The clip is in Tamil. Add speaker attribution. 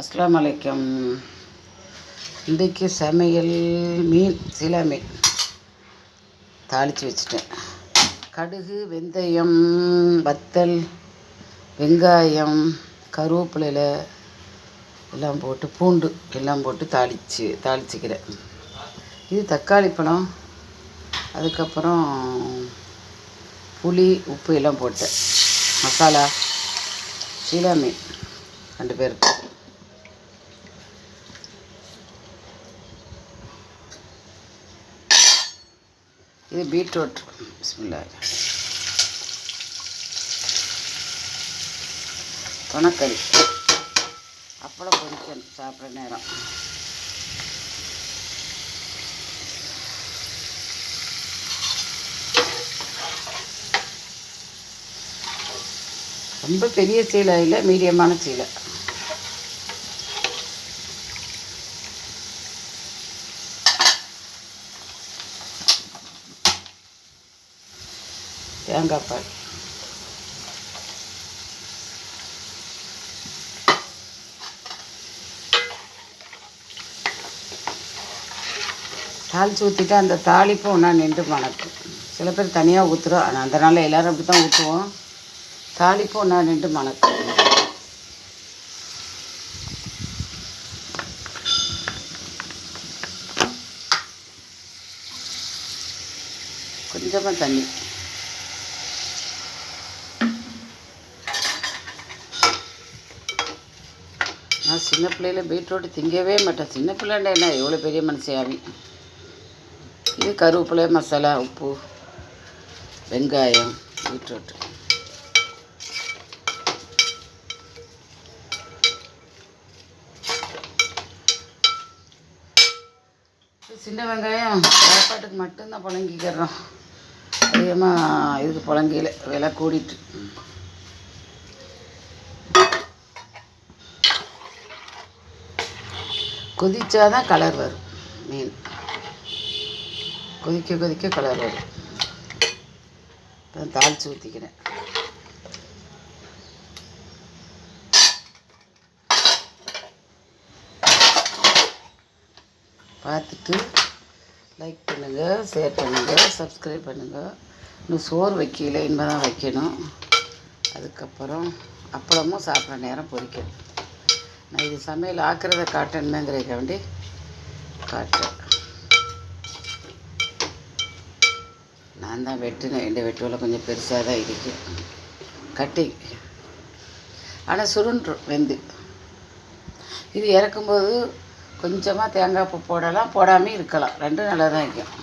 Speaker 1: அஸ்ஸலாமு அலைக்கும். இன்றைக்கு சமையல் மீன், சீலா மீன் தாளித்து வச்சுட்டேன். கடுகு, வெந்தயம், வத்தல், வெங்காயம், கருவேப்பிலை எல்லாம் போட்டு, பூண்டு எல்லாம் போட்டு தாளிச்சிக்கிறேன். இது தக்காளி பழம், அதுக்கப்புறம் புளி, உப்பு எல்லாம் போட்டேன். மசாலா சீலா மீன் 2 பேருக்கு. இது பீட்ரூட். பிஸ்மில்லாஹ். தொனக்கறி, அப்பளம் பொரிக்கணும் சாப்பிட்ற நேரம். ரொம்ப பெரிய சீலை இல்லை, மீடியமான சீலை. தேங்காய் பால், தாளித்து ஊற்றிட்டு அந்த தாளிப்பும் ஒன்றா நின்று மணக்கும். சில பேர் தனியாக ஊற்றுறோம், ஆனால் அந்த நாளில் எல்லோரும் அப்படி தான் ஊற்றுவோம். தாளிப்பும் ஒன்றா நின்று மணக்கும். கொஞ்சமாக தண்ணி. நான் சின்ன பிள்ளையில பீட்ரூட் திங்கவே மாட்டேன். சின்ன பிள்ளைண்டா என்ன, எவ்வளோ பெரிய மனுஷியாவி. இது கருவேப்பிலை, மசாலா, உப்பு, வெங்காயம், பீட்ரூட். சின்ன வெங்காயம் சாப்பாட்டுக்கு மட்டும்தான் புழங்கிக்கிறோம். அதிகமாக இதுக்கு புழங்கியில் விலை கூடிட்டு. கொதிச்சாதான் கலர் வரும். மீன் கொதிக்க கொதிக்க கலர் வரும். தாளித்து ஊற்றிக்கிறேன். பார்த்துட்டு லைக் பண்ணுங்கள், ஷேர் பண்ணுங்கள், சப்ஸ்கிரைப் பண்ணுங்கள். இன்னும் சோறு வைக்கல, இனிமேல் தான் வைக்கணும். அதுக்கப்புறம் அப்பளமும் சாப்பிட்ற நேரம் பொரிக்கணும். நான் இது சமையல் ஆக்கிறத காட்டணுமேங்கிறதுக்க வேண்டி காட்டுறேன். நான் தான் வெட்டினேன். இந்த வெட்டுவில் கொஞ்சம் பெருசாக தான் இருக்குது கட்டிங், ஆனால் சுருண்டும் வெந்து. இது இறக்கும்போது கொஞ்சமாக தேங்காய் பூ போடலாம், போடாமல் இருக்கலாம். 2 நல்லா தான் வைக்கும்.